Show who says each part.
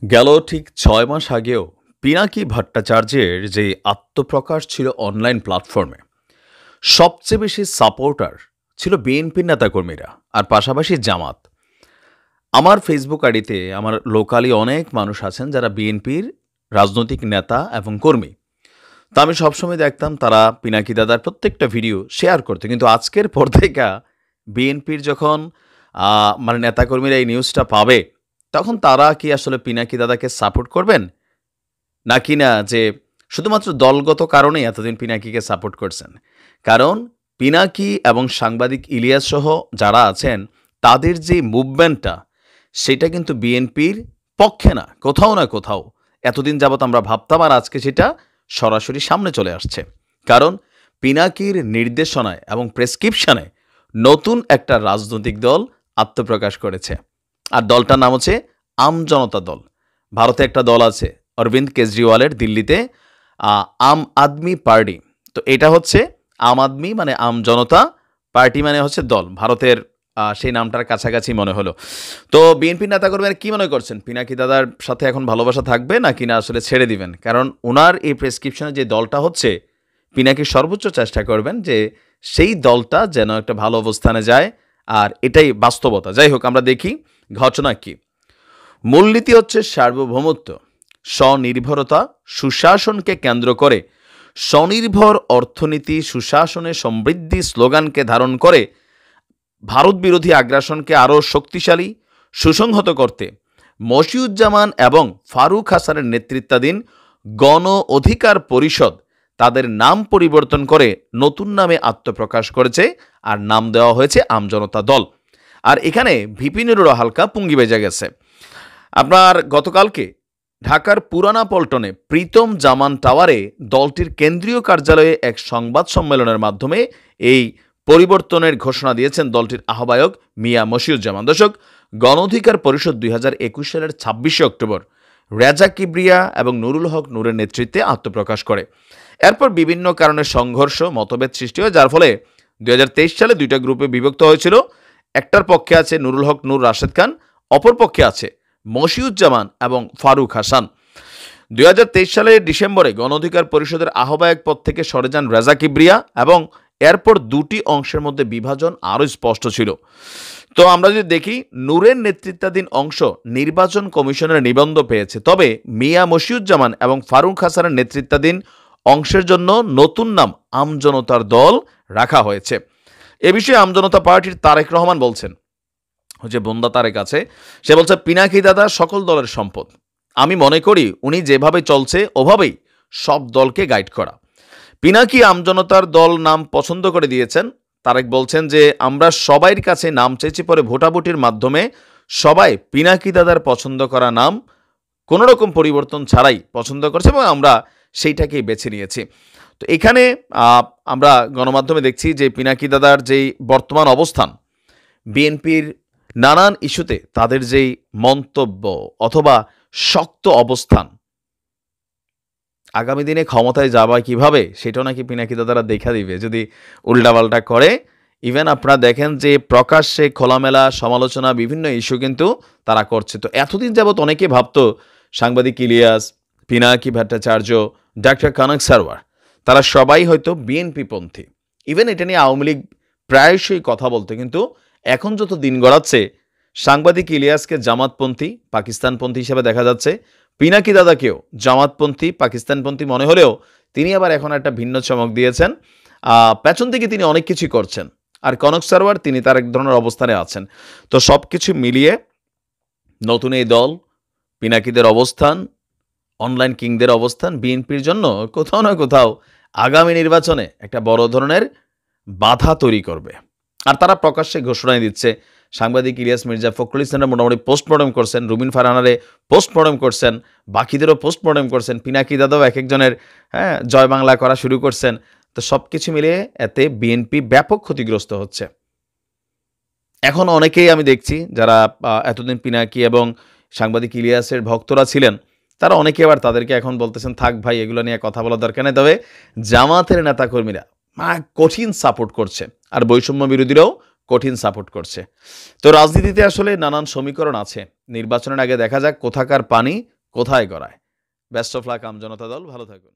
Speaker 1: গেল ঠিক ৬ মাস আগেও পিনাকি ভট্টাচার্যের যে আত্মপ্রকাশ ছিল অনলাইন প্ল্যাটফর্মে, সবচেয়ে বেশি সাপোর্টার ছিল বিএনপির নেতাকর্মীরা আর পাশাপাশি জামাত। আমার ফেসবুক আইডিতে আমার লোকালি অনেক মানুষ আছেন যারা বিএনপির রাজনৈতিক নেতা এবং কর্মী। তো আমি সবসময় দেখতাম তারা পিনাকি দাদার প্রত্যেকটা ভিডিও শেয়ার করতো। কিন্তু আজকের পর থেকে বিএনপির যখন মানে নেতাকর্মীরা এই নিউজটা পাবে, তখন তারা কি আসলে পিনাকি দাদাকে সাপোর্ট করবেন? নাকি না যে শুধুমাত্র দলগত কারণেই এতদিন পিনাকিকে সাপোর্ট করছেন? কারণ পিনাকি এবং সাংবাদিক ইলিয়াস সহ যারা আছেন তাদের যে মুভমেন্টটা, সেটা কিন্তু বিএনপির পক্ষে না, কোথাও না কোথাও এতদিন যাবৎ আমরা ভাবতাম, আর আজকে সেটা সরাসরি সামনে চলে আসছে। কারণ পিনাকির নির্দেশনায় এবং প্রেসক্রিপশনে নতুন একটা রাজনৈতিক দল আত্মপ্রকাশ করেছে, আর দলটার নাম হচ্ছে আম জনতা দল। ভারতে একটা দল আছে অরবিন্দ কেজরিওয়ালের, দিল্লিতে আম আদমি পার্টি। তো এটা হচ্ছে আম আদমি মানে আম জনতা, পার্টি মানে হচ্ছে দল। ভারতের সেই নামটার কাছাকাছি মনে হলো। তো বিএনপি নেতাকর্মীরা কি মনে করছেন, পিনাকি দাদার সাথে এখন ভালোবাসা থাকবে নাকি না আসলে ছেড়ে দিবেন? কারণ ওনার এই প্রেসক্রিপশনে যে দলটা হচ্ছে, পিনাকি সর্বোচ্চ চেষ্টা করবেন যে সেই দলটা যেন একটা ভালো অবস্থানে যায়, আর এটাই বাস্তবতা। যাই হোক, আমরা দেখি ঘটনা কি। মূলনীতি হচ্ছে সার্বভৌমত্ব, স্বনির্ভরতা, সুশাসনকে কেন্দ্র করে স্বনির্ভর অর্থনীতি, সুশাসনে সমৃদ্ধি স্লোগানকে ধারণ করে ভারত বিরোধী আগ্রাসনকে আরও শক্তিশালী, সুসংহত করতে মশিউজ্জামান এবং ফারুক হাসানের নেতৃত্বাধীন গণ অধিকার পরিষদ তাদের নাম পরিবর্তন করে নতুন নামে আত্মপ্রকাশ করেছে, আর নাম দেওয়া হয়েছে আমজনতা দল। আর এখানে ভিপিনেরও হালকা পুঙ্গি বেজে গেছে। আপনার গতকালকে ঢাকার পুরানা পল্টনে প্রীতম জামান টাওয়ারে দলটির কেন্দ্রীয় কার্যালয়ে এক সংবাদ সম্মেলনের মাধ্যমে এই পরিবর্তনের ঘোষণা দিয়েছেন দলটির আহ্বায়ক মিয়া মশিউজ্জামান। দর্শক, গণ অধিকার পরিষদ 2021 সালের 26 অক্টোবর রেজা কিবরিয়া এবং নুরুল হক নূরের নেতৃত্বে আত্মপ্রকাশ করে। এরপর বিভিন্ন কারণে সংঘর্ষ, মতভেদ সৃষ্টি হয়, যার ফলে 2023 সালে দুইটা গ্রুপে বিভক্ত হয়েছিল। একটার পক্ষে আছে নুরুল হক নূর রাশেদ খান, অপর পক্ষে আছে মশিউজ্জামান এবং ফারুক হাসান। 2023 সালের ডিসেম্বরে গণ অধিকার পরিষদের আহ্বায়ক পদ থেকে সরে যান রেজা কিবরিয়া, এবং এরপর দুটি অংশের মধ্যে বিভাজন আরও স্পষ্ট ছিল। তো আমরা যদি দেখি, নূরের নেতৃত্বাধীন অংশ নির্বাচন কমিশনের নিবন্ধ পেয়েছে, তবে মিয়া মশিউজ্জামান এবং ফারুক হাসানের নেতৃত্বাধীন অংশের জন্য নতুন নাম আমজনতার দল রাখা হয়েছে। এ বিষয়ে আমজনতা পার্টির তারেক রহমান বলছেন, যে বন্দা তারেক আছে, সে বলছে পিনাকি দাদা সকল দলের সম্পদ। আমি মনে করি উনি যেভাবে চলছে ওভাবেই সব দলকে গাইড করা। পিনাকি আমজনতার দল নাম পছন্দ করে দিয়েছেন। তারেক বলছেন যে আমরা সবাইয়ের কাছে নাম চেয়েছি, পরে ভোটাভুটির মাধ্যমে সবাই পিনাকি দাদার পছন্দ করা নাম কোনো রকম পরিবর্তন ছাড়াই পছন্দ করছে, এবং আমরা সেইটাকেই বেছে নিয়েছি। তো এখানে আমরা গণমাধ্যমে দেখছি যে পিনাকি দাদার যেই বর্তমান অবস্থান, বিএনপির নানান ইস্যুতে তাদের যেই মন্তব্য অথবা শক্ত অবস্থান, আগামী দিনে ক্ষমতায় যাওয়া কিভাবে সেটাও নাকি পিনাকি দাদারা দেখা দিবে যদি উল্টাপাল্টা করে। ইভেন আপনারা দেখেন যে প্রকাশ্যে খোলামেলা সমালোচনা, বিভিন্ন ইস্যু কিন্তু তারা করছে। তো এতদিন যাবৎ অনেকে ভাবতো সাংবাদিক ইলিয়াস, পিনাকি ভট্টাচার্য, ডাক্তার কনক সারওয়ার, তারা সবাই হয়তো বিএনপি পন্থী। ইভেন এটা নিয়ে আওয়ামী লীগ প্রায়শই কথা বলতো, কিন্তু এখন যত দিন গড়াচ্ছে সাংবাদিক ইলিয়াসকে জামাতপন্থী, পাকিস্তানপন্থী হিসেবে দেখা যাচ্ছে। পিনাকি দাদাকেও জামাতপন্থী, পাকিস্তানপন্থী মনে হলেও তিনি আবার এখন একটা ভিন্ন চমক দিয়েছেন। পেছন থেকে তিনি অনেক কিছুই করছেন। আর কনক সারওয়ার, তিনি তার এক ধরনের অবস্থানে আছেন। তো সব কিছু মিলিয়ে নতুন এই দল, পিনাকিদের অবস্থান, অনলাইন কিংদের অবস্থান বিএনপির জন্য কোথাও না কোথাও আগামী নির্বাচনে একটা বড় ধরনের বাধা তৈরি করবে। আর তারা প্রকাশ্যে ঘোষণায় দিচ্ছে, সাংবাদিক ইলিয়াস মির্জা ফখরুল ইসলামের মোটামুটি পোস্টমর্টম করছেন, রুবিন ফারহানারে পোস্টমর্টম করছেন, বাকিদেরও পোস্টমর্টম করছেন, পিনাকি দাদাও এক একজনের জয় বাংলা করা শুরু করছেন। তো সব কিছু মিলিয়ে এতে বিএনপি ব্যাপক ক্ষতিগ্রস্ত হচ্ছে। এখন অনেকেই আমি দেখছি যারা এতদিন পিনাকি এবং সাংবাদিক ইলিয়াসের ভক্তরা ছিলেন, তারা অনেকে আবার তাদেরকে এখন বলতেছেন, থাক ভাই, এগুলো নিয়ে কথা বলা দরকার নেই। তবে জামাতের নেতাকর্মীরা কঠিন সাপোর্ট করছে, আর বৈষম্য বিরোধীরাও কঠিন সাপোর্ট করছে। তো রাজনীতিতে আসলে নানান সমীকরণ আছে। নির্বাচনের আগে দেখা যাক কোথাকার পানি কোথায় গড়ায়? বেস্ট অফ লাক আমজনতা দল, ভালো থাকুন।